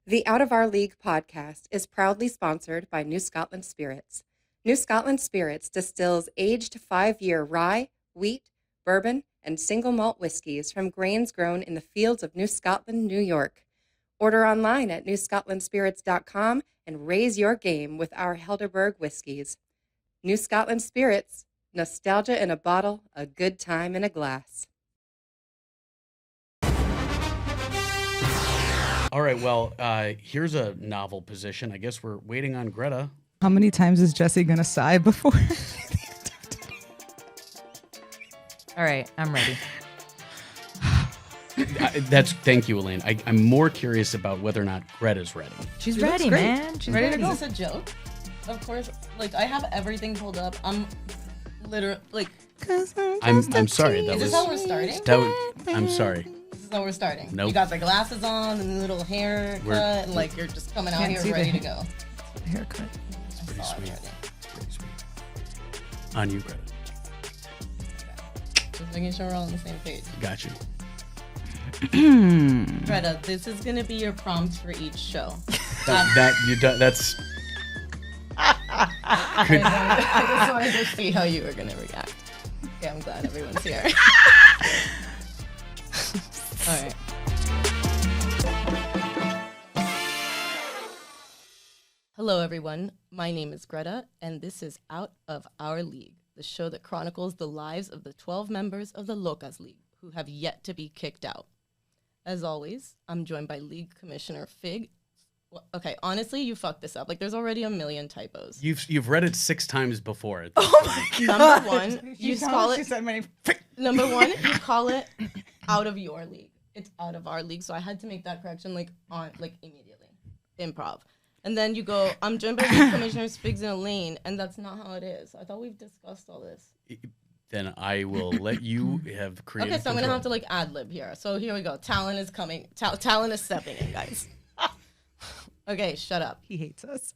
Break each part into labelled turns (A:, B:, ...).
A: The Out of Our League podcast is proudly sponsored by New Scotland Spirits. New Scotland Spirits distills aged 5-year rye, wheat, bourbon, and single malt whiskeys from grains grown in the fields of New Scotland, New York. Order online at newscotlandspirits.com and raise your game with our Helderberg whiskeys. New Scotland Spirits, nostalgia in a bottle, a good time in a glass.
B: All right, well, here's a novel position. I guess we're waiting on Greta.
C: How many times is Jesse going to sigh before?
D: All right, I'm ready.
B: Thank you, Elaine. I'm more curious about whether or not Greta's ready.
D: She's ready, man.
C: She's ready to go.
E: Is this a joke? Of course. Like, I have everything pulled up. I'm literally, like...
B: I'm sorry.
E: Is this how we're starting?
B: I'm sorry.
E: This is how we're starting?
B: Nope.
E: You got the glasses on and the little haircut, and, like, you're just coming out
C: Can't
E: here
C: see the
E: ready to go.
C: Haircut.
B: It's pretty
E: Oh,
B: sweet.
E: already.
B: It's pretty sweet. On you, Greta.
E: Just making sure we're all on the same page.
B: Got you.
E: Greta, this is going to be your prompt for each show.
B: That's...
E: I just wanted to see how you were going to react. Okay, I'm glad everyone's here. All right. Hello, everyone. My name is Greta, and this is Out of Our League, the show that chronicles the lives of the 12 members of the LOCAS League who have yet to be kicked out. As always, I'm joined by League Commissioner Fig. Well, okay, honestly, you fucked this up. Like, there's already a million typos.
B: You've read it 6 times before.
E: Number one, you call it.
C: She said my name.
E: Number one, you call it out of your league. It's out of our league. So I had to make that correction immediately. Improv. And then you go, I'm joined by League Commissioners Figs and Elaine, and that's not how it is. I thought we've discussed all this.
B: Then I will let you have creative
E: Okay, so I'm gonna
B: control.
E: have to like ad lib here. So here we go. Talon is coming. Talon is stepping in, guys. Okay, shut up.
C: He hates us.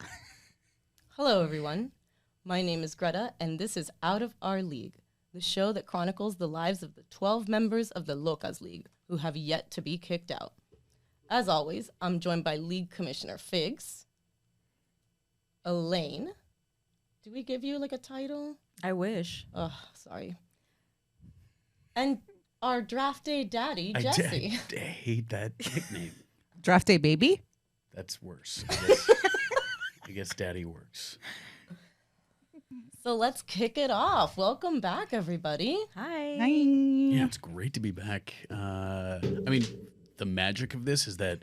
E: Hello, everyone. My name is Greta, and this is Out of Our League, the show that chronicles the lives of the 12 members of the LOCAS League who have yet to be kicked out. As always, I'm joined by League Commissioner Figs, Elaine. Do we give you like a title?
D: I wish.
E: Oh, sorry. And our draft day daddy,
B: I
E: Jesse.
B: hate that nickname.
C: Draft day baby?
B: That's worse. I guess daddy works.
E: So let's kick it off. Welcome back, everybody.
D: Hi.
C: Hi.
B: Yeah, it's great to be back. I mean, the magic of this is that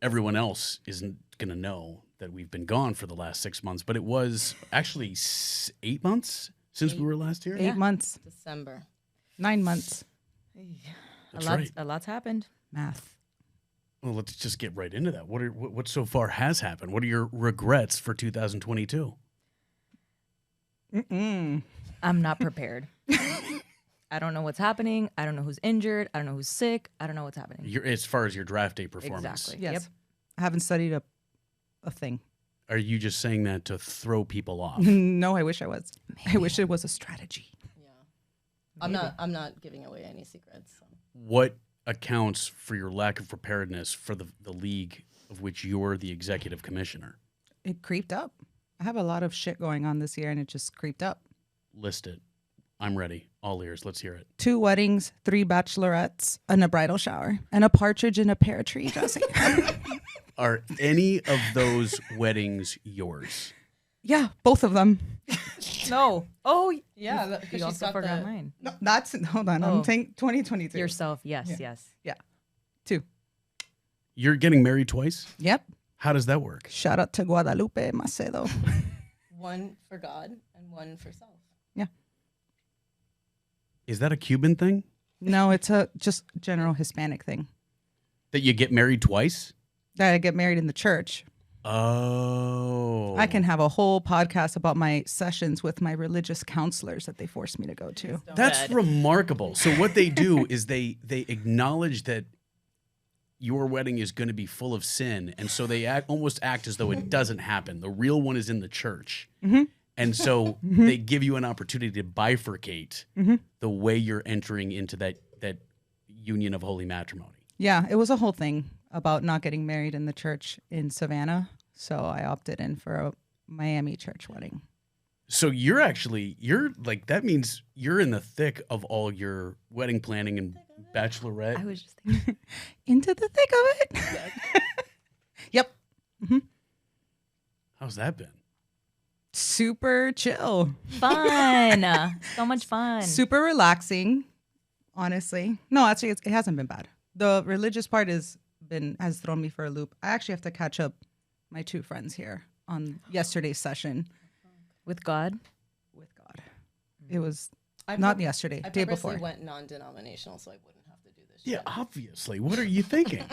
B: everyone else isn't going to know that we've been gone for the last 6 months, but it was actually 8 months since we were last here.
C: 8 months.
E: December.
C: 9 months.
B: That's
D: a lot,
B: right.
D: A lot's happened.
C: Math.
B: Well, let's just get right into that. What so far has happened? What are your regrets for 2022?
D: I'm not prepared. I don't know what's happening. I don't know who's injured. I don't know who's sick. I don't know what's happening.
B: As far as your draft day performance.
D: Exactly.
C: Yes.
D: Yep.
C: I haven't studied a thing.
B: Are you just saying that to throw people off?
C: No, I wish I was. I wish it was a strategy.
E: Yeah. I'm not giving away any secrets. So.
B: What accounts for your lack of preparedness for the league of which you're the executive commissioner?
C: It creeped up. I have a lot of shit going on this year, and it just creeped up.
B: List it. I'm ready. All ears. Let's hear it.
C: 2 weddings, 3 bachelorettes, and a bridal shower, and a partridge in a pear tree, Jesse.
B: Are any of those weddings yours?
C: Yeah, both of them.
D: No. Oh,
E: Yeah,
D: you
E: because she's
D: also
E: got
D: forgot
E: the...
D: mine.
C: No, hold on.
D: Oh.
C: I'm saying 2022.
D: Yourself. Yes.
C: Yeah.
D: Yes.
C: 2.
B: You're getting married twice?
C: Yep.
B: How does that work?
C: Shout out to Guadalupe Macedo.
E: One for God and one for self.
B: Is that a Cuban thing?
C: No, it's a just general Hispanic thing.
B: That you get married twice?
C: That I get married in the church.
B: Oh.
C: I can have a whole podcast about my sessions with my religious counselors that they forced me to go to.
B: That's remarkable. So what they do is they acknowledge that your wedding is going to be full of sin, and so they almost act as though it doesn't happen. The real one is in the church.
C: Mm-hmm.
B: And so they give you an opportunity to bifurcate the way you're entering into that union of holy matrimony.
C: Yeah, it was a whole thing. about not getting married in the church in Savannah. So I opted in for a Miami church wedding.
B: So you're like, that means you're in the thick of all your wedding planning and bachelorette.
D: I was just thinking.
C: Into the thick of it. Yep.
B: How's that been?
C: Super chill.
D: Fun. So much fun.
C: Super relaxing, honestly. No, actually, it hasn't been bad. The religious part has thrown me for a loop. I actually have to catch up my two friends here on yesterday's session.
D: With God?
C: With God. It was
E: I
C: not
E: pur-
C: yesterday,
E: I
C: day
E: purposely
C: before.
E: went non-denominational so I wouldn't have to do this.
B: Yeah,
E: shit.
B: obviously. What are you thinking?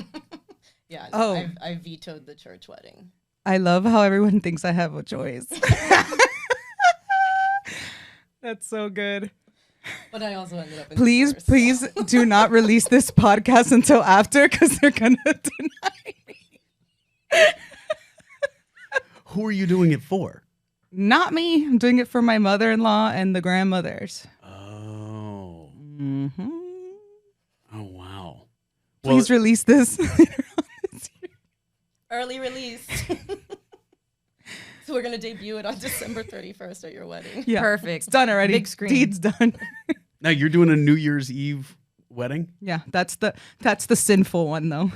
E: Yeah.
C: Oh.
E: I vetoed the church wedding.
C: I love how everyone thinks I have a choice. That's so good.
E: But I also ended up in
C: Please,
E: divorce,
C: please do not release this podcast until after because they're going to deny me.
B: Who are you doing it for?
C: Not me. I'm doing it for my mother-in-law and the grandmothers.
B: Oh.
C: Mm-hmm.
B: Oh, wow.
C: Please release this.
E: Early release. So we're going to debut it on December 31st at your wedding.
C: Yeah,
D: Perfect.
C: it's done already.
D: Big screen.
C: Deed's done.
B: Now you're doing a New Year's Eve wedding?
C: Yeah, that's the sinful one though.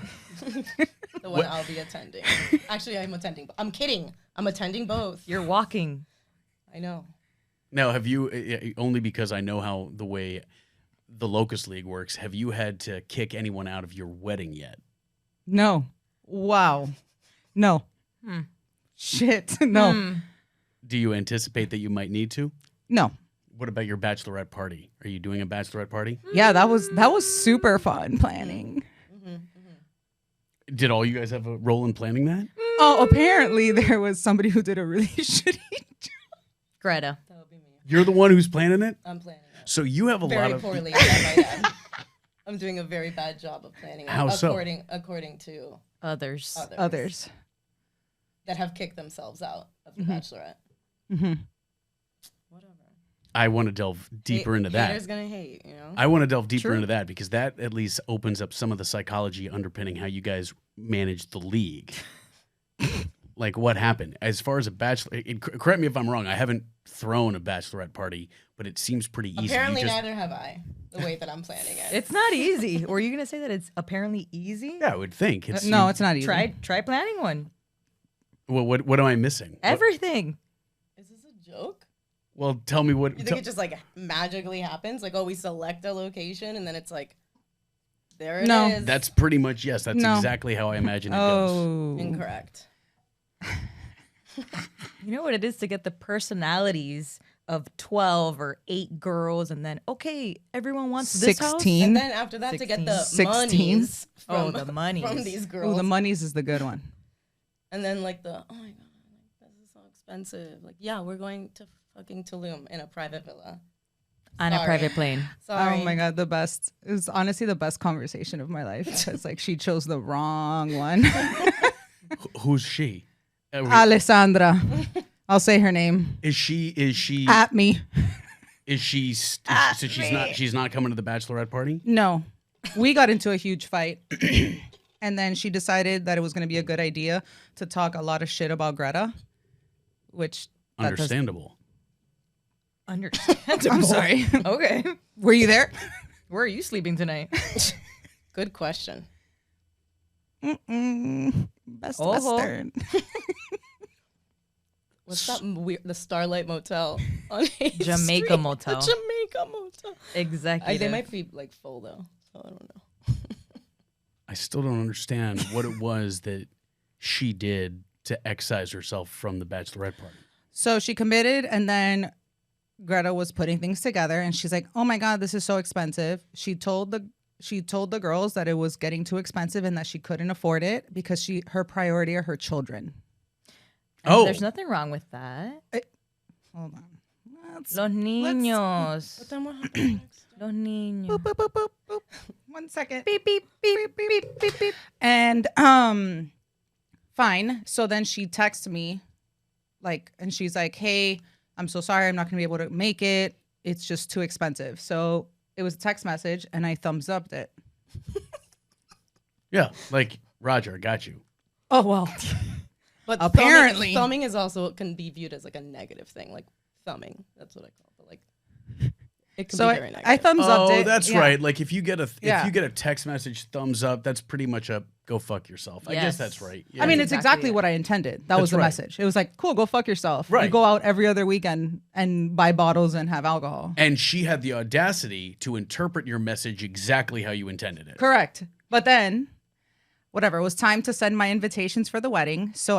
E: The one I'll be attending. Actually, I'm attending. I'm kidding. I'm attending both.
D: You're walking.
E: I know.
B: Now, have you, only because I know how the way the Locust League works, have you had to kick anyone out of your wedding yet?
C: No. Wow. No. Shit. No.
B: Do you anticipate that you might need to?
C: No.
B: What about your bachelorette party? Are you doing a bachelorette party?
C: Yeah, that was super fun planning.
B: Did all you guys have a role in planning that?
C: Oh, apparently there was somebody who did a really shitty job.
D: Greta.
E: That would be me.
B: You're the one who's planning it?
E: I'm planning it.
B: So you have a lot
E: Very
B: of...
E: poorly, I might add. I'm doing a very bad job of planning it.
B: How so?
E: According to
D: Others.
C: Others.
E: that have kicked themselves out of the Bachelorette.
C: Mm-hmm.
E: Whatever.
B: I want to delve deeper into that.
E: Haters gonna hate, you know.
B: I want to delve deeper
D: True.
B: into that because that at least opens up some of the psychology underpinning how you guys manage the league. Like what happened as far as a bachelor? Correct me if I'm wrong. I haven't thrown a bachelorette party, but it seems pretty easy.
E: Apparently,
B: You just-
E: neither have I. The way that I'm planning it.
D: It's not easy. Were you going to say that it's apparently easy?
B: yeah, I would think. It's,
C: No, it's not easy.
D: Try planning one.
B: Well, what am I missing?
D: Everything.
E: Is this a joke?
B: Well, tell me what.
E: You think it just like magically happens? Like, oh, we select a location and then it's like, there it is.
C: No.
B: That's pretty much yes. That's
C: No.
B: exactly how I imagine it goes.
C: Oh.
E: incorrect.
D: You know what it is to get the personalities of 12 or 8 girls and then, okay, everyone wants this house?
C: 16.
E: And then after that, to get the
C: 16.
E: monies
D: Oh,
E: from,
D: the monies.
E: from these
C: Oh,
E: girls.
C: the monies is the good one.
E: And then like oh my God, this is so expensive. Like, yeah, we're going to fucking Tulum in a private villa.
D: On a
E: Sorry.
D: private plane.
E: Sorry.
C: Oh my God, the best. It was honestly the best conversation of my life because like she chose the wrong one.
B: Who's she?
C: Alessandra. I'll say her name.
B: Is she
C: At me.
B: is she so she's not coming to the bachelorette party?
C: No. We got into a huge fight. And then she decided that it was going to be a good idea to talk a lot of shit about Greta, which that does-
B: Understandable.
D: Understandable.
C: I'm sorry.
D: Okay.
C: Were you there?
D: Where are you sleeping tonight?
E: Good question.
C: Best
D: Oh.
C: Western.
E: What's that weird? The Starlight Motel on 8th
D: Jamaica
E: Street?
D: Motel.
E: The Jamaica Motel.
D: Exactly.
E: They might be like full though, so I don't know.
B: I still don't understand what it was that she did to excise herself from the bachelorette party.
C: So she committed, and then Greta was putting things together, and she's like, "Oh my God, this is so expensive." She told the girls that it was getting too expensive and that she couldn't afford it because her priority are her children.
B: Oh.
D: There's nothing wrong with that.
C: Hold on. Let's-
D: Los niños.
E: But then what happened next?
D: Los niños.
C: boop, boop, boop, boop, boop. 1 second.
D: Beep, beep, beep, beep, beep, beep.
C: And fine. So then she texts me, like, and she's like, "Hey, I'm so sorry, I'm not gonna be able to make it. It's just too expensive." So it was a text message, and I thumbs upped it.
B: Yeah, like Roger, I got you.
C: Oh, well.
E: But
C: Apparently.
E: thumbing is also can be viewed as like a negative thing, like thumbing. That's what I call it. But like, it can
C: So
E: be very negative.
C: I thumbs up.
B: Oh, that's
C: yeah.
B: right. Like if you get
C: Yeah.
B: a text message thumbs up, that's pretty much a go fuck yourself. I guess
D: Yes.
B: that's right.
C: I mean,
B: Yeah.
C: it's
D: exactly
C: exactly
D: it.
C: what I intended. That was
B: That's
C: the
B: right.
C: message. It was like, cool, go fuck yourself.
B: Right.
C: You go out every other weekend and buy bottles and have alcohol.
B: And she had the audacity to interpret your message exactly how you intended it.
C: Correct. But then, whatever, it was time to send my invitations for the wedding. So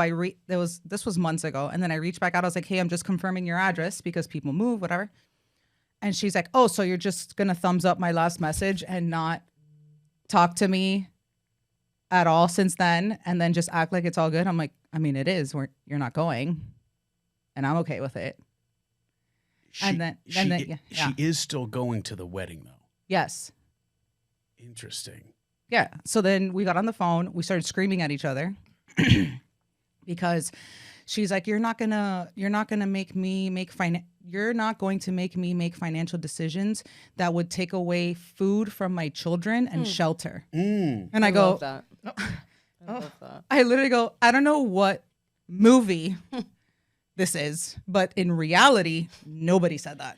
C: this was months ago. And then I reached back out. I was like, hey, I'm just confirming your address because people move, whatever. And she's like, oh, so you're just going to thumbs up my last message and not talk to me at all since then and then just act like it's all good? I'm like, I mean, it is. You're not going. And I'm okay with it. And then yeah.
B: She is still going to the wedding, though.
C: Yes.
B: Interesting.
C: Yeah. So then we got on the phone. We started screaming at each other because she's like, you're not gonna make me make you're not going to make me make financial decisions that would take away food from my children and shelter.
B: Mm.
C: And I
E: love
C: go,
E: that. I love that.
C: I literally go, I don't know what movie this is, but in reality, nobody said that.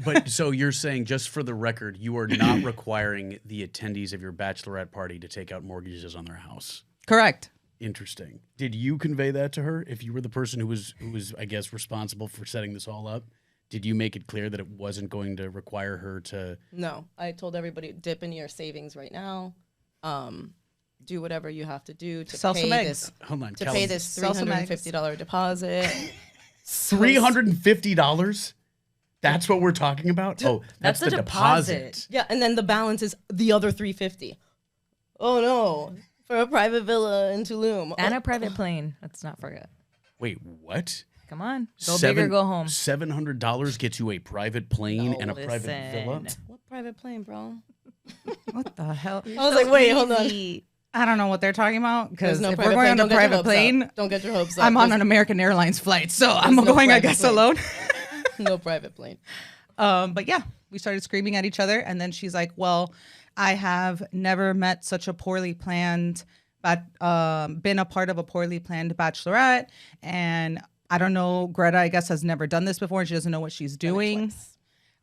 B: But so you're saying, just for the record, you are not requiring the attendees of your bachelorette party to take out mortgages on their house.
C: Correct.
B: Interesting. Did you convey that to her? If you were the person who was, I guess, responsible for setting this all up, did you make it clear that it wasn't going to require her to?
E: No, I told everybody dip into your savings right now. Do whatever you have to do to
C: Sell
E: pay
C: some eggs.
E: this
B: Hold on.
E: to pay this
C: Sell some eggs.
E: $350 deposit.
B: $350? That's what we're talking about? Oh, that's
D: That's
B: the
D: a
B: deposit.
D: deposit.
E: Yeah, and then the balance is the other $350. Oh no, for a private villa in Tulum.
D: And a private plane. Let's not forget.
B: Wait, what?
D: Come on. Go big or go home.
B: $700 gets you a private plane and a private villa?
D: Listen.
E: What private plane, bro?
C: What the hell?
E: I was like, wait, hold on.
D: Easy.
C: I don't know what they're talking about because
E: There's no
C: if we're going on a
E: Don't get your
C: private
E: hopes
C: plane,
E: up. Don't get your hopes up.
C: I'm on
E: There's
C: an American Airlines flight, so I'm
E: no
C: going, I
E: private
C: guess,
E: plane.
C: alone.
E: no private plane.
C: But yeah, we started screaming at each other, and then she's like, "Well, I have never met such a poorly planned, but been a part of a poorly planned bachelorette, and I don't know. Greta, I guess, has never done this before. She doesn't know what she's doing."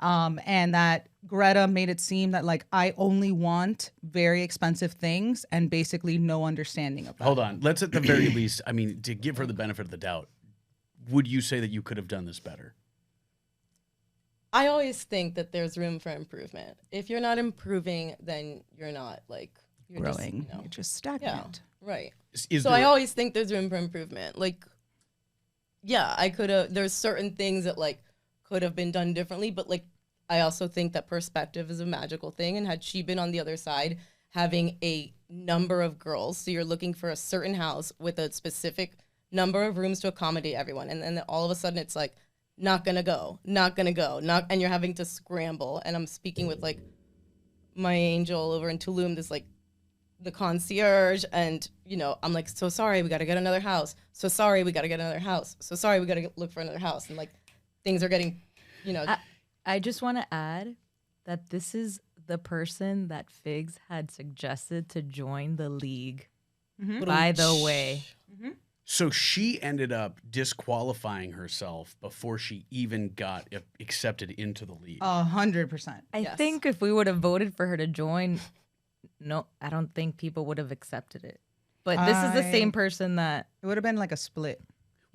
C: And that Greta made it seem that like I only want very expensive things and basically no understanding of that.
B: Hold on. Let's at the very least, I mean, to give her the benefit of the doubt, would you say that you could have done this better?
E: I always think that there's room for improvement. If you're not improving, then you're not like you're
C: Growing,
E: Just,
C: you're just stagnant.
E: right.
B: Is
E: So
B: there-
E: I always think there's room for improvement. Like, yeah, I could have. There's certain things that like could have been done differently, but like I also think that perspective is a magical thing. And had she been on the other side, having a number of girls, so you're looking for a certain house with a specific number of rooms to accommodate everyone, and then all of a sudden it's like not gonna go, and you're having to scramble. And I'm speaking with like my angel over in Tulum, this like the concierge, and you know I'm like, so sorry, we got to get another house, so sorry, we got to get another house, so sorry, we got to look for another house, and like things are getting, you know.
D: I just want to add that this is the person that Figs had suggested to join the league. By the way.
B: So she ended up disqualifying herself before she even got accepted into the league.
C: 100%.
D: I
E: Yes.
D: think if we would have voted for her to join, no, I don't think people would have accepted it. But this is the same person that
C: It would have been like a split.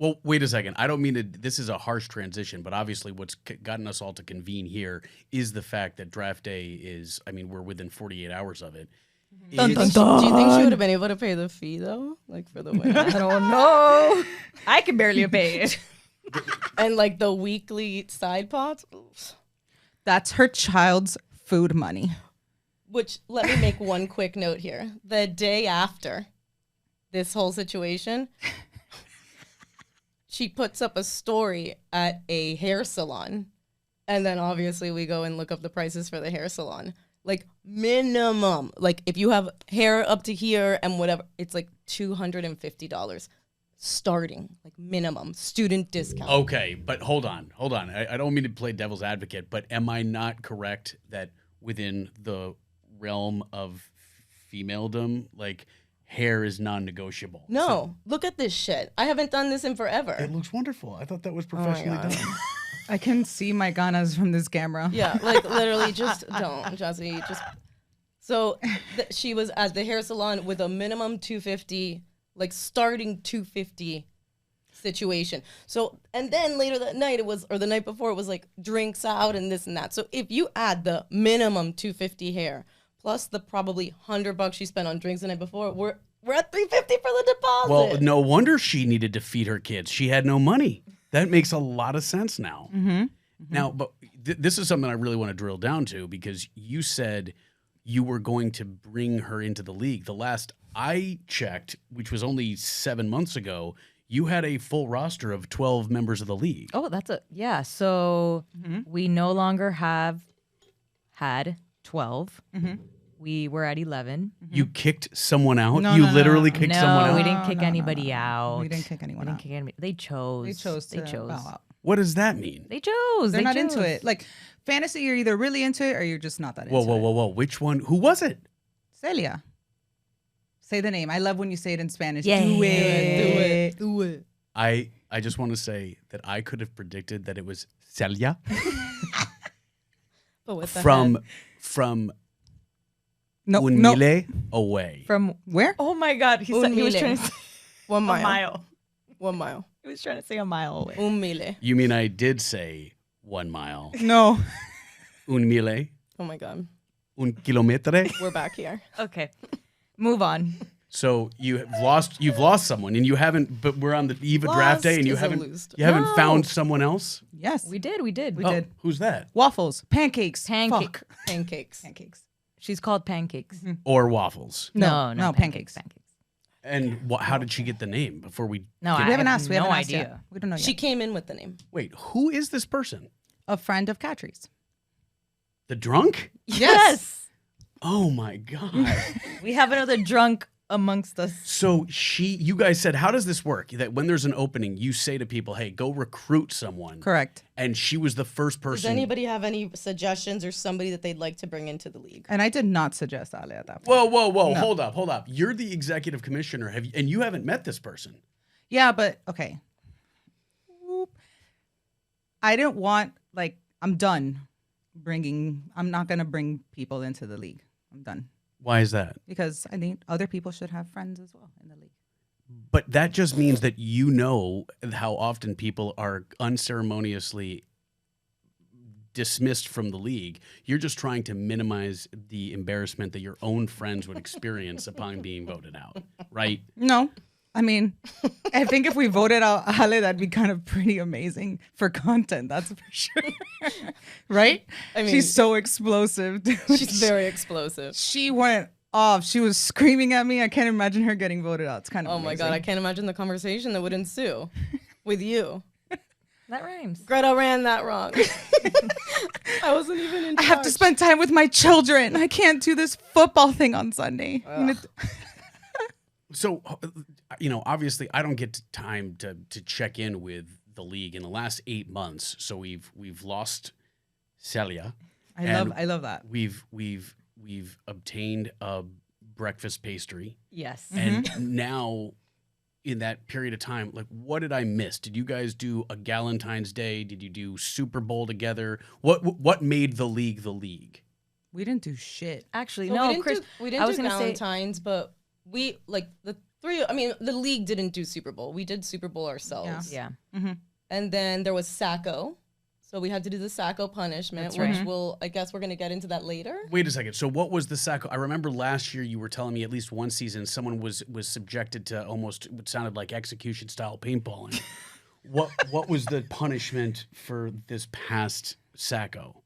B: Well, wait a second. I don't mean to. This is a harsh transition, but obviously, what's gotten us all to convene here is the fact that draft day is. I mean, we're within 48 hours of it.
C: Dun, dun,
B: Is-
C: dun.
E: Do you think she would have been able to pay the fee though, like for the wedding?
D: I don't know. I can barely pay it.
E: And like the weekly side pots,
C: That's her child's food money.
E: which let me make one quick note here. The day after this whole situation, she puts up a story at a hair salon. And then obviously we go and look up the prices for the hair salon. Like minimum, like if you have hair up to here and whatever, it's like $250 starting, like minimum student discount.
B: Okay, but hold on. I don't mean to play devil's advocate, but am I not correct that within the realm of femaledom, like hair is non-negotiable.
E: No, look at this shit. I haven't done this in forever.
B: It looks wonderful. I thought that was professionally
E: God.
B: done.
C: I can see my ganas from this camera.
E: Yeah, like literally just don't, Jesse. Just so she was at the hair salon with a minimum 250, like starting 250 situation. So and then later that night or the night before it was like drinks out and this and that. So if you add the minimum 250 hair plus the probably $100 she spent on drinks the night before, we're at 350 for the deposit.
B: Well, no wonder she needed to feed her kids. She had no money. That makes a lot of sense now. Now, but this is something I really want to drill down to because you said you were going to bring her into the league. The last I checked, which was only 7 months ago, you had a full roster of 12 members of the league.
D: Oh, So we no longer had 12. We were at 11.
B: You kicked someone out?
C: No,
B: You
C: no,
B: literally
C: no.
B: kicked someone
D: No,
B: out?
D: we didn't kick
C: No,
D: anybody out.
C: We didn't kick anyone out.
D: They chose.
C: They chose to bow out.
B: What does that mean?
D: They chose.
C: They're
D: They
C: not
D: chose.
C: into it. Like fantasy, you're either really into it or you're just not that into
B: Whoa. Which one? Who was it?
C: it. Celia. Say the name. I love when you say it in Spanish.
D: Yeah.
C: Do it.
E: Do it.
B: I just want to say that I could have predicted that it was Celia
E: But with the
B: from
C: No,
B: un
C: no.
B: mile away.
D: From
C: Where?
D: oh my god, he was
E: Mile.
D: trying to say
E: 1 mile.
D: a mile.
E: 1 mile.
D: He was trying to say a mile away.
E: Un mile.
B: You mean I did say 1 mile?
C: No.
B: Un mile?
E: Oh my God.
B: Un kilometre?
E: We're back here.
D: Okay, move on.
B: So you've lost someone and you haven't, but we're on the eve of draft day and you
E: Lost is a
B: haven't
E: lost.
B: you found someone else?
C: Yes.
D: We did.
C: We
B: Oh,
C: did.
B: who's that?
C: Waffles. Pancakes.
D: Pancake.
C: Fuck.
E: Pancakes.
C: Pancakes.
D: She's called Pancakes.
B: Or waffles?
C: No, pancakes.
D: Pancakes.
B: And how did she get the name before we?
D: No,
C: We
D: I
C: haven't
D: have
C: asked. We
D: no
C: haven't asked
D: idea.
C: yet. We don't know yet.
E: She came in with the name.
B: Wait, who is this person?
C: A friend of Catri's.
B: The drunk?
D: Yes.
B: Oh my god!
D: We have another drunk amongst us.
B: So you guys said, how does this work? That when there's an opening, you say to people, "Hey, go recruit someone."
C: Correct.
B: And she was the first
E: Does
B: person.
E: anybody have any suggestions or somebody that they'd like to bring into the league?
C: And I did not suggest Ale at that point.
B: Whoa!
C: No.
B: Hold up! You're the executive commissioner, and you haven't met this person.
C: Yeah, but okay. I didn't want I'm done I'm not gonna bring people into the league. I'm done.
B: Why is that?
C: Because I think other people should have friends as well in the league.
B: But that just means that you know how often people are unceremoniously dismissed from the league. You're just trying to minimize the embarrassment that your own friends would experience upon being voted out, right?
C: No. I mean, I think if we voted out Ale, that'd be kind of pretty amazing for content. That's for sure. Right?
E: I mean,
C: she's so explosive. Dude.
E: She's very explosive.
C: She went off. She was screaming at me. I can't imagine her getting voted out. It's kind of
E: Oh my God, I can't imagine the conversation that would ensue with you.
D: That rhymes.
E: Greta ran that wrong. I wasn't even in
C: I have to
E: charge.
C: spend time with my children. I can't do this football thing on Sunday.
B: So, obviously, I don't get time to check in with the league in the last 8 months. So we've lost Celia.
C: I love that.
B: We've obtained a breakfast pastry,
D: Yes.
B: and now in that period of time, like, what did I miss? Did you guys do a Galentine's Day? Did you do Super Bowl together? What made the league the league?
C: We didn't do shit.
D: Actually,
E: So
D: no, Chris.
E: we didn't
D: I was
E: do
D: gonna say
E: Valentine's, but we the league didn't do Super Bowl. We did Super Bowl ourselves.
D: yeah.
E: And then there was Sacco. So we had to do the Sacco punishment,
D: That's
E: which
D: right.
E: I guess we're going to get into that later.
B: Wait a second. So what was the Sacco? I remember last year you were telling me at least one season someone was subjected to almost what sounded like execution style paintballing. What was the punishment for this past Sacco?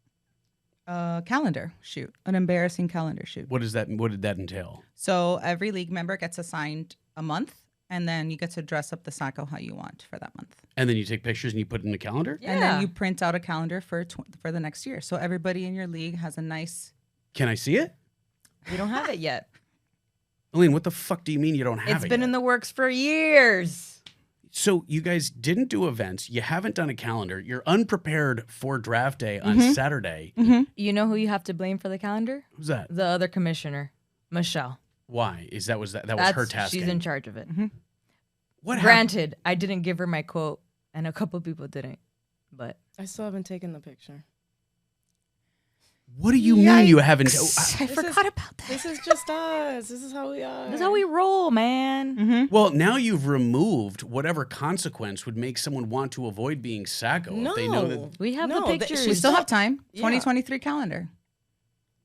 C: Calendar shoot. An embarrassing calendar shoot.
B: What did that entail?
C: So every league member gets assigned a month, and then you get to dress up the Sacco how you want for that month.
B: And then you take pictures and you put it in the calendar?
C: And then you print out a calendar for the next year. So everybody in your league has a nice.
B: Can I see it?
D: We don't have it yet.
B: Aline, what the fuck do you mean you don't have
D: It's
B: it
D: been
B: yet?
D: in the works for years.
B: So you guys didn't do events. You haven't done a calendar. You're unprepared for draft day on Saturday.
D: You know who you have to blame for the calendar?
B: Who's that?
D: The other commissioner, Michelle.
B: Why? That was
D: That's
B: her task?
D: She's in charge of it.
B: What happened?
D: Granted, I didn't give her my quote, and a couple people didn't. But
E: I still haven't taken the picture.
B: What do you mean you haven't?
C: I forgot about that.
E: This is just us. This is how we are.
D: that's how we roll, man.
B: Well, now you've removed whatever consequence would make someone want to avoid being Sacco. If they know that
D: We have the pictures.
C: We still have time.
E: Yeah.
C: 2023 calendar.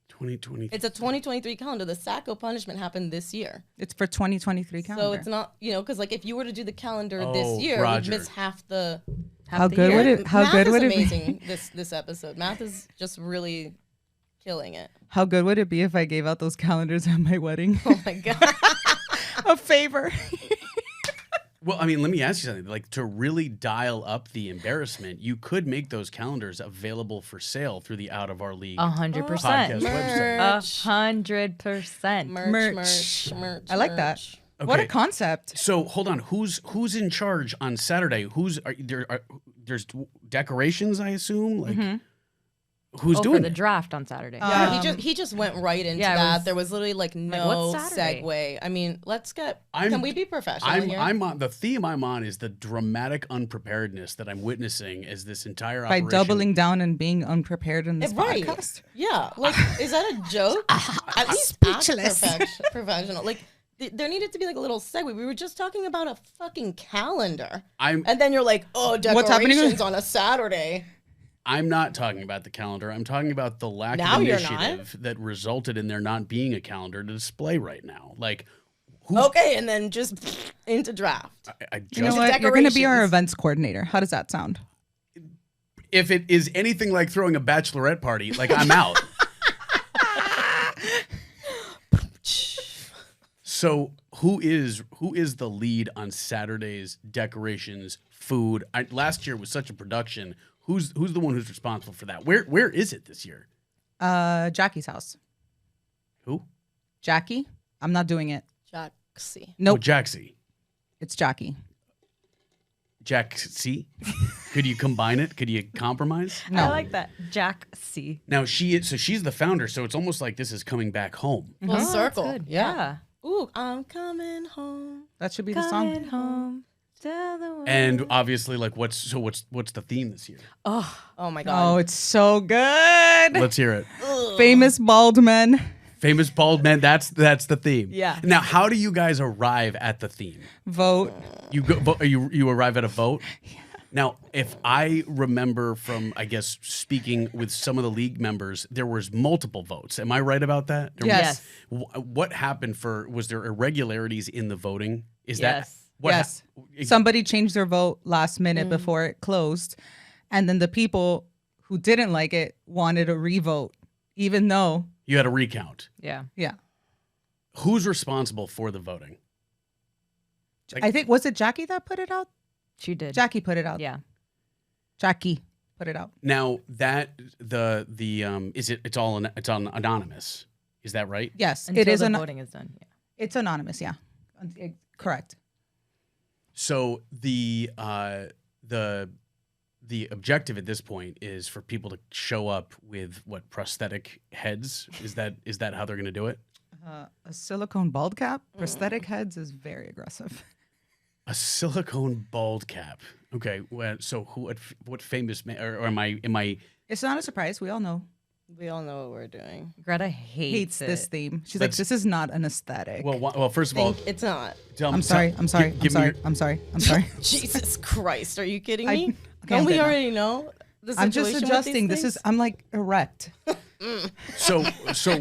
B: 2020.
E: It's a 2023 calendar. The Sacco punishment happened this year.
C: It's for 2023 calendar.
E: So it's not, because like if you were to do the calendar
B: Oh,
E: this year,
B: Roger.
E: we'd miss half the.
C: How good would it? How
E: Math
C: good
E: is
C: would it be?
E: amazing this episode. Math is just really killing it.
C: How good would it be if I gave out those calendars at my wedding?
E: Oh my god.
C: A favor.
B: Well, I mean, let me ask you something. Like, to really dial up the embarrassment, you could make those calendars available for sale through the Out of Our League
D: 100%.
B: podcast website.
D: 100%.
E: Merch.
C: I like that.
B: Okay.
C: What a concept.
B: So hold on, who's in charge on Saturday? There's decorations, I assume. Like, who's
D: For
B: doing
D: the
B: it?
D: draft on Saturday.
E: Yeah, he just went right into
D: Yeah, it
E: that.
D: was-
E: There was literally like no
D: what's Saturday?
E: segue. I mean, can we be professional here?
B: I'm on the theme I'm on is the dramatic unpreparedness that I'm witnessing as this entire
C: By
B: operation.
C: doubling down and being unprepared in this
E: Right.
C: podcast.
E: Yeah, like is that a joke? At least
C: speechless.
E: act professional. Like there needed to be like a little segue. We were just talking about a fucking calendar,
B: I'm
E: and then you're like, oh,
C: What's happening?
E: decorations on a Saturday.
B: I'm not talking about the calendar. I'm talking about the lack
E: Now
B: of
E: you're
B: initiative that resulted in there not being a calendar to display right now. Like, who's
E: Okay, and then just into draft.
B: I just
C: You know
E: Just
C: what? You're going to be our
E: decorations.
C: events coordinator. How does that sound?
B: if it is anything like throwing a bachelorette party, like I'm out. So who is the lead on Saturday's decorations, food? Last year was such a production. Who's the one who's responsible for that? Where is it this year?
C: Jackie's house.
B: Who?
C: Jackie? I'm not doing it.
E: Jaxie.
C: Nope.
B: Oh, Jaxie.
C: It's Jackie.
B: Jaxie? Could you combine it? Could you compromise?
C: No.
D: I like that. Jack C.
B: Now she's the founder, so it's almost like this is coming back home.
E: Full
D: Oh, that's
E: circle.
D: good.
E: Yeah. Ooh, I'm coming home.
C: That should be the
D: Coming
C: song.
D: home. Tell the world.
B: And obviously, like, what's the theme this year?
D: Oh,
E: Oh my
C: Oh,
E: god.
C: it's so good.
B: Let's hear it.
C: Famous bald men.
B: Famous bald men. That's the theme.
D: Yeah.
B: Now, how do you guys arrive at the theme?
C: Vote.
B: You go. You arrive at a vote. Now, if I remember from, I guess, speaking with some of the league members, there was multiple votes. Am I right about that? There
C: Yes.
B: was- What happened was there irregularities in the voting? Is that
D: Yes.
B: what?
C: Yes. Somebody changed their vote last minute before it closed. And then the people who didn't like it wanted a revote, even though,
B: You had a recount.
D: yeah.
C: yeah.
B: Who's responsible for the voting? Like-
C: I think, was it Jackie that put it out?
D: She did.
C: Jackie put it out.
D: Yeah.
C: Jackie put it out.
B: Now that the it's all anonymous. Is that right?
C: Yes,
D: Until
C: it is.
D: the voting is done. Yeah.
C: It's anonymous. Yeah. Correct.
B: So the objective at this point is for people to show up with what, prosthetic heads? Is that how they're going to do it?
C: A silicone bald cap, prosthetic heads is very aggressive.
B: A silicone bald cap. Okay. Well, so what famous man, or am I?
C: It's not a surprise. We all know.
E: We all know what we're doing.
D: Greta hates
C: This
D: it.
C: theme. She's
B: Let's-
C: like, this is not an aesthetic.
B: Well, first of all,
E: It's not.
C: I'm sorry. I'm sorry.
B: give me your-
C: I'm sorry.
E: Jesus Christ, are you kidding
C: I-
E: me?
C: okay,
E: Don't
C: I'm
E: we
C: good now.
E: already know the situation
C: I'm just
E: with these
C: adjusting. This
E: things?
C: is. I'm like erect.
B: so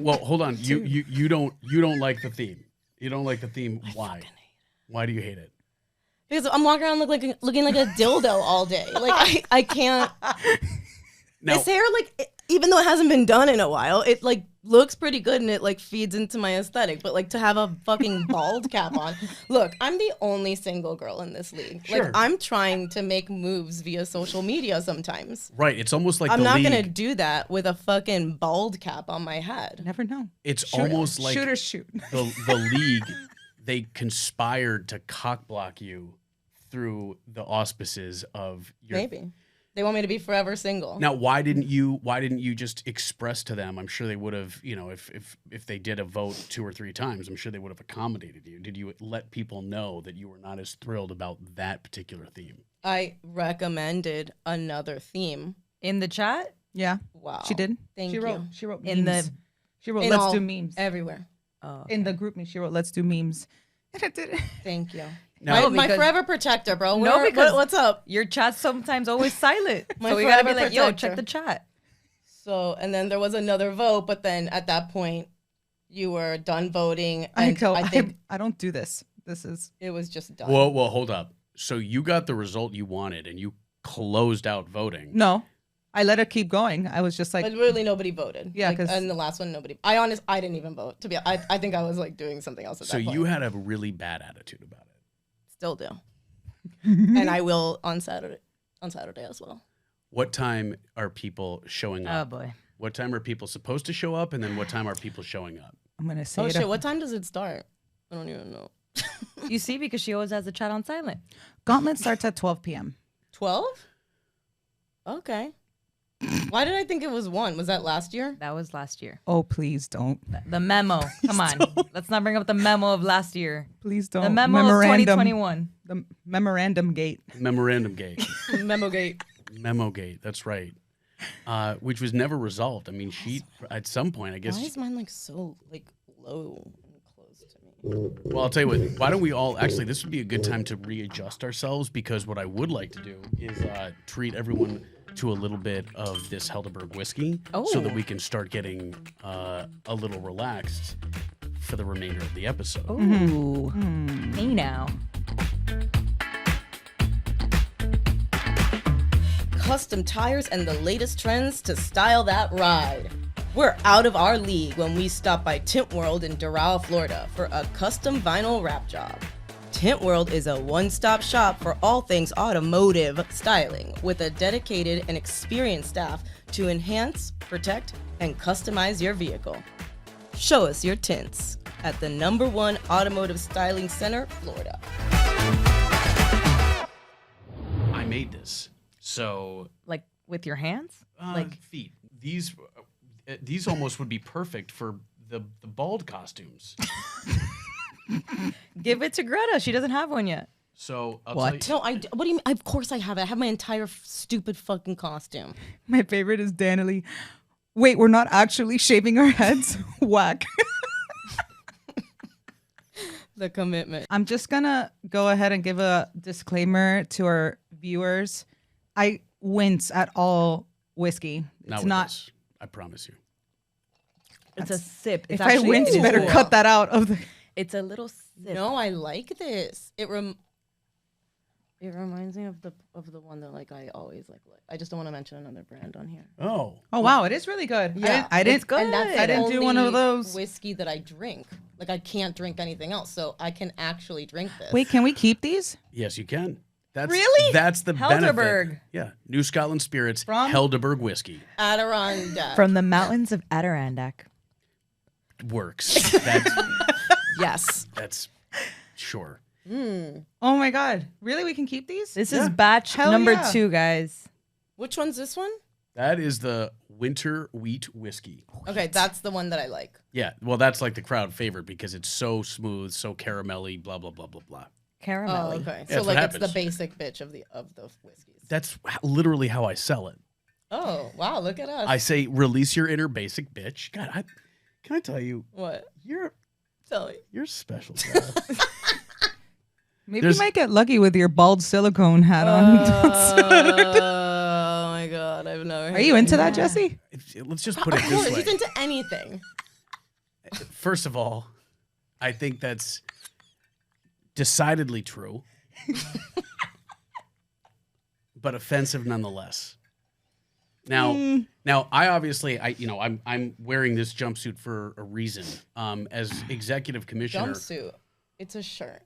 B: well, hold on. You don't like the theme. You don't like the theme. Why? Why do you hate it?
E: Because I'm walking around looking like a dildo all day. Like I can't.
B: Now,
E: This hair, like, even though it hasn't been done in a while, it like looks pretty good and it like feeds into my aesthetic. But like to have a fucking bald cap on, look, I'm the only single girl in this league.
B: Sure.
E: Like I'm trying to make moves via social media sometimes.
B: right? It's almost like
E: I'm
B: the
E: not
B: league.
E: gonna do that with a fucking bald cap on my head.
C: Never know.
B: It's almost like
C: shoot or shoot.
B: the league. They conspired to cockblock you through the auspices of your.
E: Maybe They want me to be forever single.
B: Now, why didn't you just express to them? I'm sure they would have, if they did a vote 2 or 3 times, I'm sure they would have accommodated you. Did you let people know that you were not as thrilled about that particular theme?
E: I recommended another theme.
D: In the chat?
C: Yeah.
E: Wow.
C: She did.
E: Thank
C: she
E: you.
C: wrote. She wrote
D: In
C: memes.
D: the-
C: She wrote,
E: In
C: let's
E: all-
C: do memes.
E: Everywhere.
D: Oh.
C: In the group me, she wrote, let's do memes. And I did it.
E: Thank you.
B: Now-
E: my
D: because-
E: forever protector, bro.
D: No, because-
E: what's up?
D: Your chat's sometimes always silent.
E: My
D: So we gotta be
E: forever
D: like, yo,
E: protector.
D: check the chat.
E: So, and then there was another vote, but then at that point, you were done voting, and I think
C: I don't do this. This is
E: it was just done.
B: Well, hold up. So you got the result you wanted, and you closed out voting.
C: no. I let it keep going. I was just like,
E: But really, nobody voted.
C: Yeah, 'cause-
E: and the last one, nobody. I didn't even vote. To be, I think I was like doing something else at
B: So
E: that point.
B: you had a really bad attitude about it.
E: Still do, and I will on Saturday as well.
B: What time are people showing
D: Oh
B: up?
D: boy.
B: What time are people supposed to show up, and then what time are people showing up?
C: I'm gonna say
E: Oh
C: it.
E: shit! What time does it start? I don't even know.
D: You see, because she always has the chat on silent.
C: Gauntlet starts at 12 p.m.
E: 12? Okay. Why did I think it was 1? Was that last year?
D: That was last year.
C: Oh, please don't.
D: The memo. Come on. Let's not bring up the memo of last year.
C: Please don't.
D: The memo of 2021.
C: The memorandum gate.
B: Memorandum Gate.
E: Memogate.
B: Memo Gate. That's right. Which was never resolved. I mean, she at some point, I guess.
E: Why is mine like so like low and close to me?
B: Well, I'll tell you what. Why don't we all actually? This would be a good time to readjust ourselves, because what I would like to do is treat everyone to a little bit of this Helderberg whiskey, so that we can start getting a little relaxed for the remainder of the episode.
D: Ooh. Hey now.
E: Custom tires and the latest trends to style that ride. We're out of our league when we stop by Tint World in Doral, Florida for a custom vinyl wrap job. Tint World is a one-stop shop for all things automotive styling, with a dedicated and experienced staff to enhance, protect, and customize your vehicle. Show us your tints at the #1 Automotive Styling Center, Florida.
B: I made this, so
D: Like with your hands? Like
B: feet. These almost would be perfect for the bald costumes.
D: give it to Greta. She doesn't have one yet.
B: So I'll
C: What?
B: tell you.
E: No, what do you mean? Of course I have it. I have my entire stupid fucking costume.
C: My favorite is Daniely. Wait, we're not actually shaving our heads? Whack.
E: The commitment.
C: I'm just gonna go ahead and give a disclaimer to our viewers. I wince at all whiskey.
B: Not
C: It's
B: with
C: not.
B: this. I promise you.
D: It's a sip. It's
C: If I
D: actually-
C: wince,
D: it is
C: better
D: cool.
C: cut that out of the.
D: It's a little sip.
E: No, I like this. It reminds me of the one that like I always like. I just don't want to mention another brand on here.
B: Oh.
C: Oh wow, it is really good.
E: Yeah,
C: I didn't.
D: it's good.
E: And that's
C: I
E: the
C: didn't do one of
E: only
C: those.
E: whiskey that I drink. Like I can't drink anything else, so I can actually drink this.
C: Wait, can we keep these?
B: Yes, you can. That's
C: Really?
B: That's the benefit.
D: Helderberg.
B: Yeah, New Scotland Spirits
C: From?
B: Helderberg whiskey
E: Adirondack.
D: From the mountains of Adirondack.
B: works.
E: yes.
B: That's sure.
C: Oh my god, really? We can keep these?
D: This
B: Yeah.
D: is batch
C: Hell
D: number
C: yeah.
D: 2, guys.
E: Which one's this one?
B: That is the winter wheat whiskey.
E: Okay, that's the one that I like.
B: Yeah, well, that's like the crowd favorite because it's so smooth, so caramelly, blah blah blah blah blah.
D: Caramel.
E: Oh, okay.
B: Yeah,
E: So
B: that's
E: like
B: what
E: it's the
B: happens.
E: basic bitch of the whiskeys.
B: That's literally how I sell it.
E: Oh wow! Look at us.
B: I say, release your inner basic bitch. God, can I tell you,
E: What?
B: you're
E: Tell me.
B: special. Girl.
C: Maybe
B: There's-
C: you might get lucky with your bald silicone hat on.
E: Oh my god! I've never.
C: Are you into that, Jesse?
B: Let's just put
E: Of
B: it
E: course,
B: this way.
E: he's into anything.
B: First of all, I think that's decidedly true, but offensive nonetheless. Now, I obviously, I'm wearing this jumpsuit for a reason. As executive commissioner,
E: Jumpsuit. It's a shirt.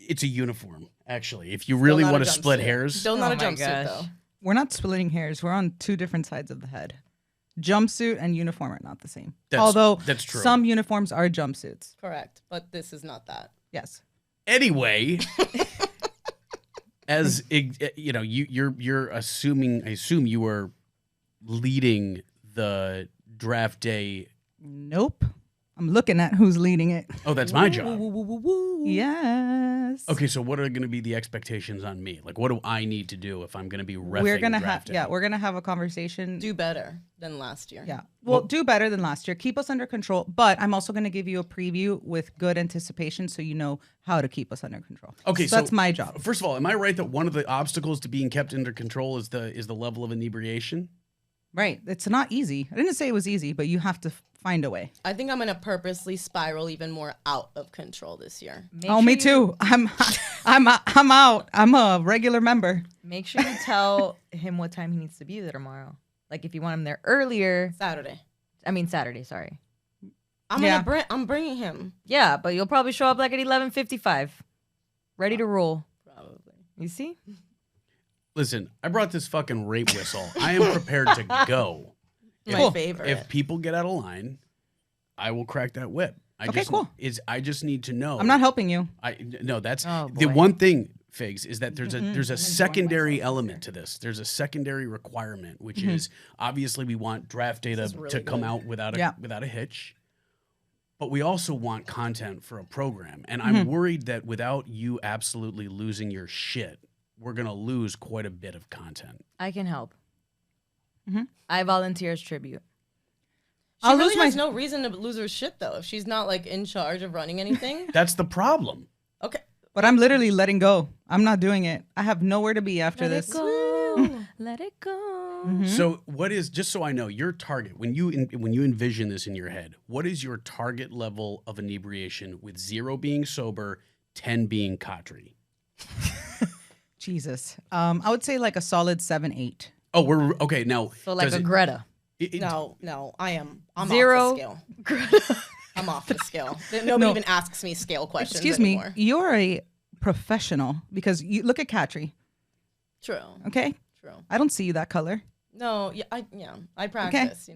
B: it's a uniform. Actually, if you really
E: not a
B: want to split
E: jumpsuit.
B: hairs,
E: Still not
D: Oh
E: a
D: my
E: jumpsuit
D: gosh.
E: though.
C: We're not splitting hairs. We're on two different sides of the head. Jumpsuit and uniform are not the same. Although
B: that's true.
C: some uniforms are jumpsuits.
E: Correct, but this is not that.
C: Yes.
B: Anyway, as you know, you're assuming. I assume you were leading the draft day.
C: Nope. I'm looking at who's leading it.
B: Oh, that's my job.
C: Yes.
B: Okay, so what are going to be the expectations on me? Like, what do I need to do if I'm going to be reffing
C: We're gonna
B: draft day?
C: we're gonna have a conversation.
E: Do better than last year.
C: Yeah. Well, do better than last year. Keep us under control. But I'm also going to give you a preview with good anticipation so you know how to keep us under control.
B: Okay,
C: so that's my job.
B: First of all, am I right that one of the obstacles to being kept under control is the level of inebriation?
C: Right. It's not easy. I didn't say it was easy, but you have to find a way.
E: I think I'm gonna purposely spiral even more out of control this year.
C: Me too. I'm out. I'm a regular member.
D: Make sure you tell him what time he needs to be there tomorrow. Like if you want him there earlier. Saturday, sorry.
E: I'm bringing him.
D: Yeah, but you'll probably show up like at 11:55, ready to roll.
E: Probably.
D: You see?
B: Listen, I brought this fucking rape whistle. I am prepared to go.
E: My favorite.
B: If people get out of line, I will crack that whip.
C: Cool.
B: I just need to know.
C: I'm not helping you.
B: That's
D: Oh,
B: the
D: boy.
B: one thing, Figs, is that there's a secondary element to this. There's a secondary requirement, which is obviously we want draft data to come out without a hitch. But we also want content for a program. And I'm worried that without you absolutely losing your shit, we're going to lose quite a bit of content.
D: I can help. I volunteer as tribute.
E: She really has no reason to lose her shit though. If she's not like in charge of running anything.
B: That's the problem.
E: Okay.
C: But I'm literally letting go. I'm not doing it. I have nowhere to be after this.
D: Let it go.
B: So what is, just so I know, your target, when you envision this in your head, what is your target level of inebriation with 0 being sober, 10 being Katri?
C: Jesus. I would say like a solid 7, 8.
B: Oh, we're okay now.
D: So like a Greta.
E: No, I'm
D: 0.
E: off the scale. I'm off the scale. Nobody even asks me scale questions
C: Excuse
E: anymore.
C: me. You're a professional because you look at Katri.
E: True.
C: Okay.
E: True.
C: I don't see you that color.
E: No, I practice,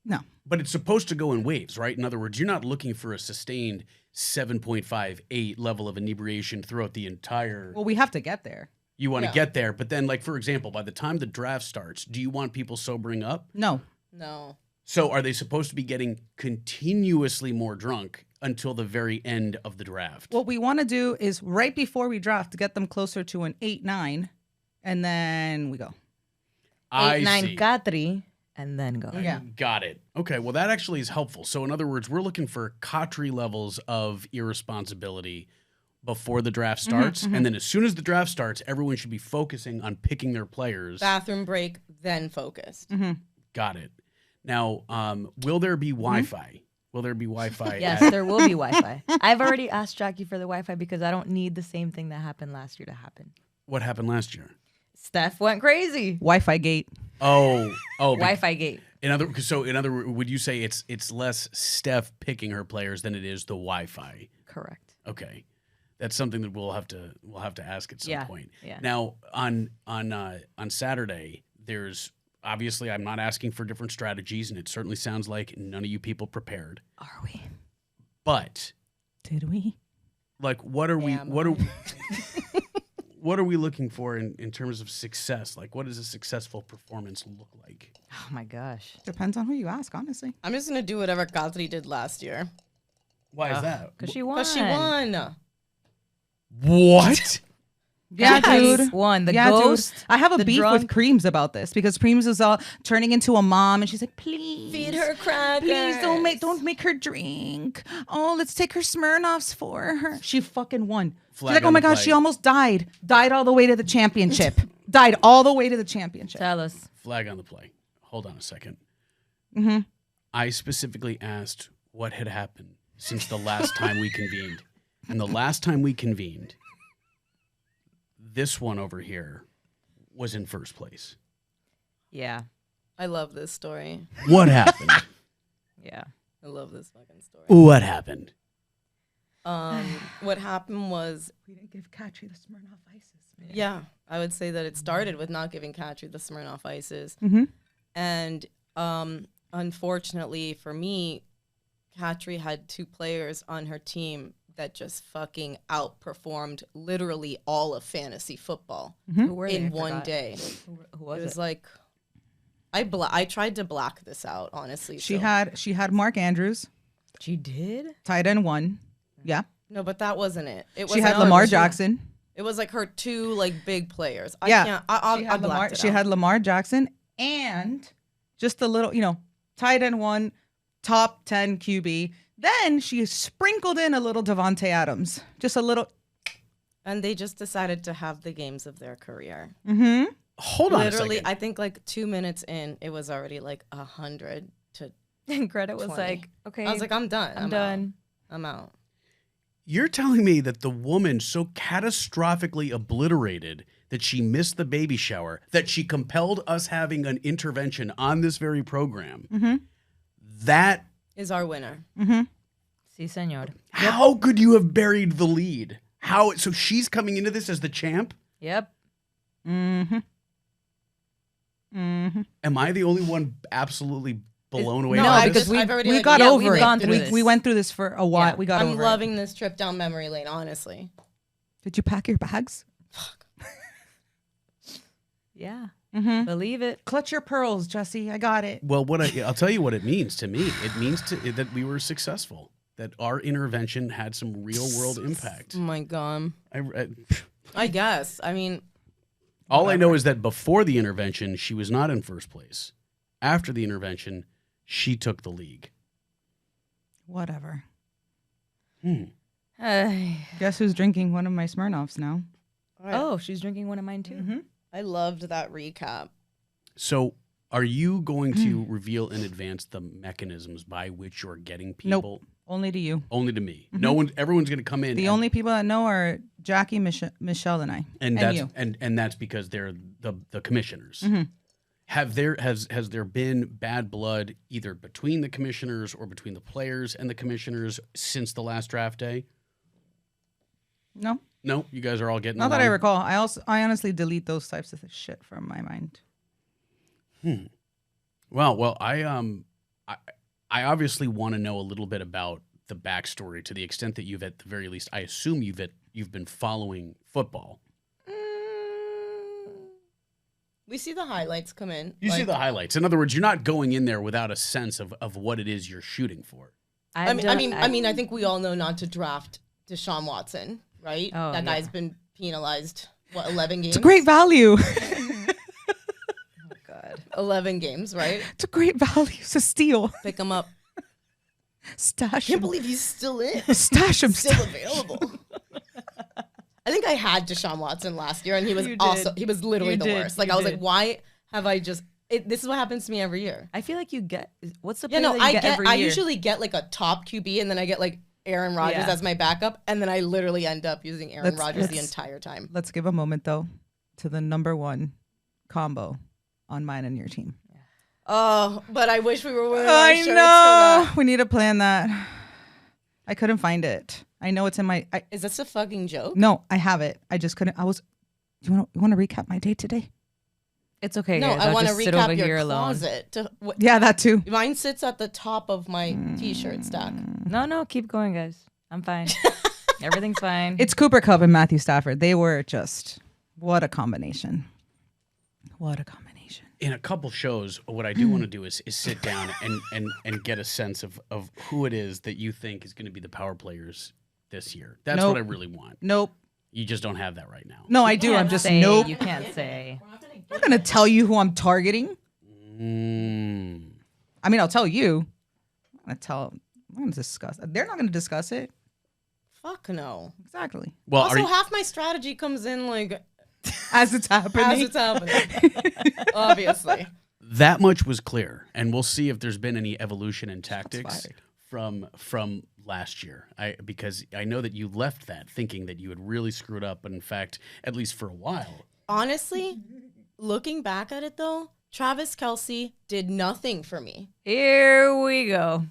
C: No.
B: But it's supposed to go in waves, right? In other words, you're not looking for a sustained 7.5, 8 level of inebriation throughout the entire.
C: Well, we have to get there.
B: You want to get there, but then, like, for example, by the time the draft starts, do you want people sobering up?
C: No.
B: So are they supposed to be getting continuously more drunk until the very end of the draft?
C: What we want to do is right before we draft, get them closer to an 8, 9, and then we go.
D: 8, 9,
B: see.
D: Katri, and then go.
C: Yeah.
B: Got it. Okay, well, that actually is helpful. So in other words, we're looking for Katri levels of irresponsibility before the draft starts. And then as soon as the draft starts, everyone should be focusing on picking their players.
E: Bathroom break, then focused.
B: Got it. Now, will there be Wi-Fi? Will there be Wi-Fi?
D: Yes, there will be Wi-Fi. I've already asked Jackie for the Wi-Fi because I don't need the same thing that happened last year to happen.
B: What happened last year?
D: Steph went crazy.
C: Wi-Fi gate.
B: Oh.
D: Wi-Fi gate.
B: In other words, would you say it's less Steph picking her players than it is the Wi-Fi?
D: Correct.
B: Okay. That's something that we'll have to ask at some point.
D: Yeah.
B: Now on Saturday, there's obviously I'm not asking for different strategies, and it certainly sounds like none of you people prepared.
D: Are we?
B: But
C: Did we?
B: like, what are we looking for in terms of success? Like, what does a successful performance look like?
D: Oh my gosh.
C: Depends on who you ask, honestly.
E: I'm just gonna do whatever Katri did last year.
B: Why is that?
D: Because she won.
E: But she won.
B: What?
C: Yeah, dude.
D: Won. The
C: Yeah,
D: ghost.
C: dude. I have a
D: the
C: beef
D: drunk.
C: with Creams about this because Creams is all turning into a mom, and she's like, "Please
E: Feed her crackers.
C: Please don't make her drink. Oh, let's take her Smirnoffs for her." She fucking won. She's
B: Flag
C: like, "Oh
B: on
C: my
B: the
C: gosh,
B: play.
C: she almost died. Died all the way to the championship. Died all the way to the championship."
D: Tell us.
B: Flag on the play. Hold on a second.
C: Mm-hmm.
B: I specifically asked what had happened since the last time we convened. And the last time we convened, this one over here was in first place.
D: Yeah.
E: I love this story.
B: What happened?
D: Yeah.
E: I love this fucking story.
B: What happened?
E: What happened was,
C: We didn't give Katri the Smirnoff Ices.
E: yeah, I would say that it started with not giving Katri the Smirnoff Ices.
C: Mm-hmm.
E: And unfortunately for me, Katri had 2 players on her team that just fucking outperformed literally all of fantasy football
D: Who were they?
E: in
D: I
E: one
D: forgot.
E: day.
D: Who was
E: It
D: it?
E: was like I tried to black this out, honestly.
C: She
E: so-
C: had Mark Andrews,
D: She did?
C: tight end 1. Yeah.
E: no, but that wasn't it. It was
C: She had Lamar Jackson.
E: It was like her 2 like big players. I
C: Yeah.
E: can't.
C: She had Lamar. She had Lamar Jackson and just a little, tight end 1, top 10 QB. Then she sprinkled in a little Devontae Adams, just a little.
E: and they just decided to have the games of their career.
C: Mm-hmm.
B: Hold on
E: Literally,
B: a second.
E: I think like 2 minutes in, it was already like 100 to.
D: And Greta was
E: 20.
D: like, okay.
E: I was like, I'm done.
D: I'm done.
E: I'm out.
B: You're telling me that the woman so catastrophically obliterated that she missed the baby shower, that she compelled us having an intervention on this very program, that
E: Is our winner.
D: Si, senor.
B: how could you have buried the lead? How? So she's coming into this as the champ?
D: Yep.
C: Mm-hmm. Mm-hmm.
B: Am I the only one absolutely blown away
E: no,
B: by
E: I
B: this?
E: just- I've already,
C: we
E: like,
C: got
E: yeah,
C: over
E: we've
C: it.
E: gone through this.
C: We went through this for a while.
D: Yeah.
C: We got
E: I'm
C: over
E: loving this trip down memory lane, honestly.
C: it. Did you pack your bags?
D: Yeah.
C: Mm-hmm.
D: Believe it.
C: Clutch your pearls, Jesse. I got it.
B: Well, I'll tell you what it means to me. It means that we were successful, that our intervention had some real world impact.
E: Oh my god.
B: I,
E: I guess. I mean,
B: all I know is that before the intervention, she was not in first place. After the intervention, she took the league.
C: Whatever.
D: Ay.
C: Guess who's drinking one of my Smirnoffs now?
D: Oh, she's drinking one of mine too.
C: Mm-hmm.
E: I loved that recap.
B: So, are you going to reveal in advance the mechanisms by which you're getting people?
C: Nope. Only to you.
B: Only to me. No one. Everyone's going to come in.
C: The only people that know are Jackie, Michelle, and I.
B: and that's
C: you.
B: and that's because they're the commissioners.
C: Mm-hmm.
B: Has there been bad blood either between the commissioners or between the players and the commissioners since the last draft day?
C: No,
B: No, you guys are all getting
C: not that I
B: along?
C: recall. I honestly delete those types of shit from my mind.
B: Well, I obviously want to know a little bit about the backstory to the extent that you've, at the very least, I assume you've been following football.
E: We see the highlights come in.
B: You see the highlights. In other words, you're not going in there without a sense of what it is you're shooting for.
E: I mean, I think we all know not to draft Deshaun Watson, right?
D: Oh,
E: that
D: yeah.
E: guy's been penalized. What, 11 games?
C: It's a great value.
D: Oh, God.
E: 11 games, right?
C: It's a great value. It's a steal.
E: Pick him up.
C: Stash
E: Can't
C: him.
E: believe he's still in.
C: Stash him.
E: Still available. I think I had Deshaun Watson last year, and he was
D: You
E: also
D: did.
E: he was literally
D: You
E: the
D: did.
E: worst. Like
D: You
E: I was
D: did.
E: like, why have I just? This is what happens to me every year.
D: I feel like you get. What's the
E: Yeah,
D: player
E: no,
D: that you
E: I
D: get
E: get.
D: every
E: I
D: year?
E: usually get like a top QB, and then I get like Aaron Rodgers
D: Yeah.
E: as my backup, and then I literally end up using Aaron
C: Let's-
E: Rodgers the
C: let's-
E: entire time.
C: Let's give a moment though to the number one combo on mine and your team.
E: Oh, but I wish we were wearing our
C: I
E: shirts for
C: know.
E: that.
C: We need to plan that. I couldn't find it. I know it's in my.
E: Is this a fucking joke?
C: No, I have it. I just couldn't. You want to recap my day today?
D: It's okay,
E: No,
D: guys.
E: I
D: I'll
E: want to
D: just sit over
E: recap
D: here
E: your
D: alone.
E: closet.
C: Yeah, that too.
E: Mine sits at the top of my t-shirt stack.
D: No, keep going, guys. I'm fine. Everything's fine.
C: It's Cooper Kupp and Matthew Stafford. They were just what a combination. What a combination.
B: In a couple shows, what I do want to do is sit down and get a sense of who it is that you think is going to be the power players this year. That's
C: Nope.
B: what I really want.
C: Nope.
B: You just don't have that right now.
C: No, I
D: You
C: do. I'm
D: can't
C: just
D: say,
C: nope.
D: You can't say.
C: I'm not gonna tell you who I'm targeting. I mean, I'll tell you. I'm gonna discuss. They're not gonna discuss it.
E: Fuck no.
C: Exactly.
B: Well,
E: Also, half my strategy comes in like
C: As it's happening.
E: as it's happening. Obviously.
B: that much was clear, and we'll see if there's been any evolution in tactics from last year. Because I know that you left that thinking that you had really screwed up, but in fact, at least for a while.
E: Honestly, looking back at it though, Travis Kelce did nothing for me.
D: Here we go.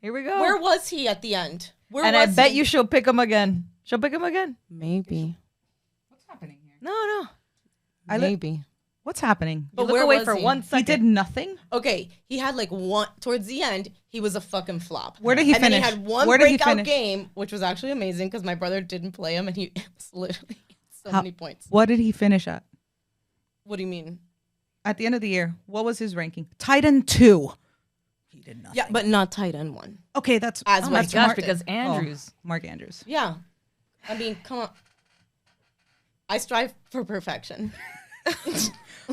E: Where was he at the end? Where
D: And I
E: was
D: bet
E: he?
D: you she'll pick him again. She'll pick him again.
E: Maybe.
C: What's happening here?
D: No.
C: I li-
E: Maybe.
C: What's happening?
D: But
E: But
D: look
E: where
D: away
E: was
D: for
E: he?
D: 1
C: He
D: second.
C: did nothing.
E: Okay, he had like one towards the end. He was a fucking flop.
C: Where did he
E: and
C: finish?
E: then he had one
C: Where did he
E: breakout
C: finish?
E: game, which was actually amazing because my brother didn't play him, and he it was literally so
C: How-
E: many points.
C: What did he finish at?
E: What do you mean?
C: At the end of the year, what was his ranking? Tight end 2. He did nothing.
E: Yeah, but not tight end one.
C: Okay, that's
E: As
D: Oh
E: what
D: my
E: he
D: gosh,
E: drafted.
D: because Andrews.
C: Mark Andrews.
E: Yeah, I mean, come on. I strive for perfection.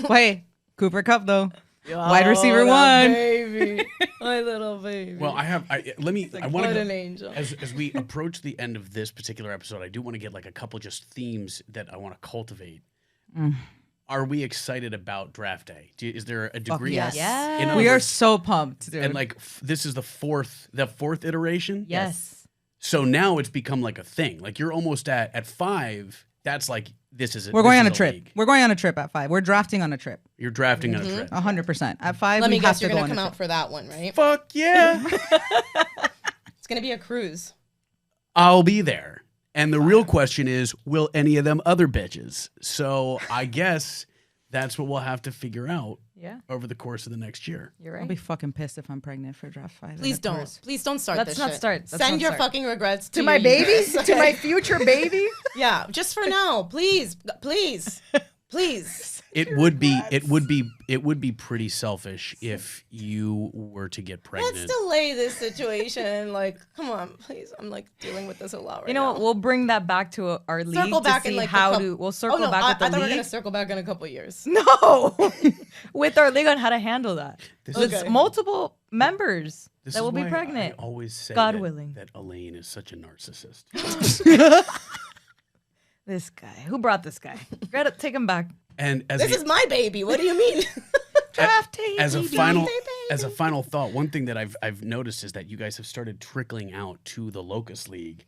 C: Wait, Cooper Cup though. Wide receiver
E: Oh,
C: 1.
E: baby, my little baby.
B: Well, I want
E: what
B: to
E: an angel.
B: as we approach the end of this particular episode, I do want to get like a couple just themes that I want to cultivate. Are we excited about draft day? Is there a degree?
C: yes.
D: Yes.
B: In other
C: We are
B: words,
C: so pumped, dude.
B: and like this is the fourth iteration.
D: Yes.
B: So now it's become like a thing. Like you're almost at 5. That's like this is.
C: We're going on a
B: this is
C: trip.
B: league.
C: We're going on a trip at 5. We're drafting on a trip.
B: You're drafting on a trip.
C: 100%. At 5,
E: Let
C: we
E: me
C: have
E: guess,
C: to
E: you're
C: go
E: gonna
C: on
E: come
C: a
E: out
C: trip.
E: for that one, right?
B: Fuck yeah!
E: It's gonna be a cruise.
B: I'll be there. And the real question is, will any of them other bitches? So I guess that's what we'll have to figure out
D: Yeah,
B: over the course of the next year.
D: you're
C: I'll
D: right.
C: be fucking pissed if I'm pregnant for draft 5.
E: Please don't. Please don't start
D: Let's
E: this
D: not
E: shit.
D: start. Let's
E: Send
D: not
E: your
D: start.
E: fucking regrets to,
C: To my
E: your
C: baby?
E: uterus,
C: To my
E: okay?
C: future baby?
E: Yeah, just for now. Please. Please. Please.
B: It would be pretty selfish if you were to get pregnant.
E: Let's delay this situation. Like, come on, please. I'm like dealing with this a lot right
D: You know
E: now.
D: what? We'll bring that back to our league
E: Circle
D: to
E: back
D: see
E: in like
D: how
E: a
D: to.
E: couple.
D: We'll circle
E: oh, no,
D: back
E: I
D: with the
E: thought we were
D: league.
E: gonna circle back in a couple years.
D: No, with our league on how to handle that.
B: This
D: With
E: Okay.
D: multiple members
B: This
D: that
B: is
D: will be
B: why
D: pregnant.
B: I always say
D: God
B: that,
D: willing.
B: that Elaine is such a narcissist.
D: This guy. Who brought this guy? Greta, take him back.
B: And as
E: This
B: a,
E: is my baby. What do you mean?
B: as a
E: baby,
B: final
E: baby.
B: as a final thought, one thing that I've noticed is that you guys have started trickling out to the Locust League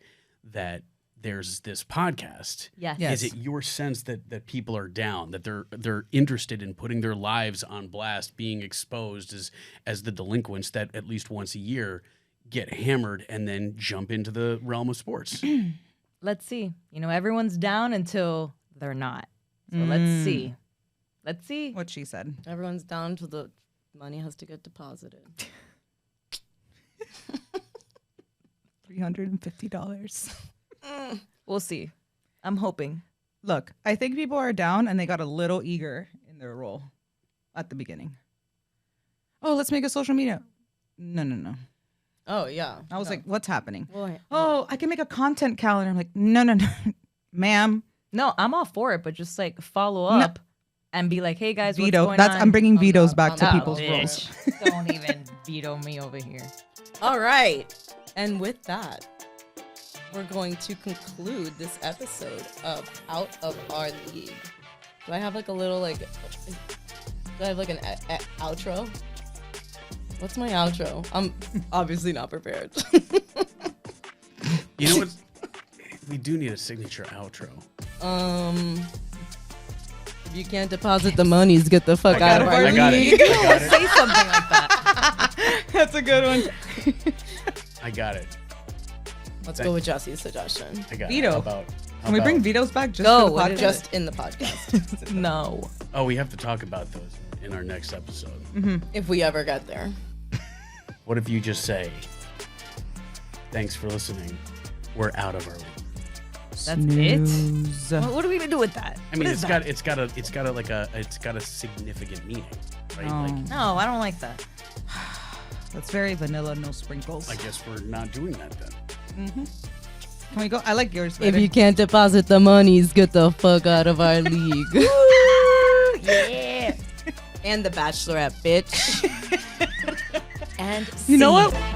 B: that there's this podcast.
D: Yes.
C: Yes.
B: Is it your sense that people are down, that they're interested in putting their lives on blast, being exposed as the delinquents that at least once a year get hammered and then jump into the realm of sports?
D: Let's see. You know, everyone's down until they're not. So let's see. Let's see.
C: What she said.
E: Everyone's down to the money has to get deposited.
C: $350.
D: We'll see. I'm hoping.
C: Look, I think people are down and they got a little eager in their role at the beginning. Oh, let's make a social media. No.
E: Oh yeah.
C: I was like, what's happening?
E: well,
C: Oh, I can make a content calendar. I'm like, no. Ma'am.
D: No, I'm all for it, but just like follow up and be like, hey guys, what's
C: Veto.
D: going
C: That's
D: on?
C: I'm bringing
E: I'm
C: vetoes
E: not-
C: back
E: I'm
C: to
E: not
C: people's
E: for
C: roles.
E: it.
D: Don't even veto me over here.
E: all right. And with that, we're going to conclude this episode of Out of Our League. Do I have like a little like? Do I have like an outro? What's my outro? I'm obviously not prepared.
B: You know what? We do need a signature outro.
E: If you can't deposit the monies, get the fuck out of our
B: I got
E: league.
B: it. I got it.
D: Say something like that.
C: That's a good one.
B: I got it.
E: Let's go with Jesse's suggestion.
B: I got
C: Veto.
B: it. How about
C: Can we bring vetoes back just
D: Go,
C: for the
D: what
C: podcast?
D: is
E: Just in the podcast,
D: No.
B: Oh, we have to talk about those in our next episode.
E: if we ever get there.
B: What if you just say, "Thanks for listening. We're out of our league."
D: That's it?
C: Snooze.
D: What are we gonna do with that?
B: I mean,
D: What
B: it's
D: is
B: got
D: that?
B: it's got a significant meaning, right?
C: Oh.
B: Like,
D: No, I don't like that.
C: That's very vanilla, no sprinkles.
B: I guess we're not doing that then.
C: Can we go? I like yours
E: If
C: better.
E: you can't deposit the monies, get the fuck out of our league.
D: Yeah.
E: And the Bachelorette, bitch.
D: And
C: You know
D: scene.
C: what?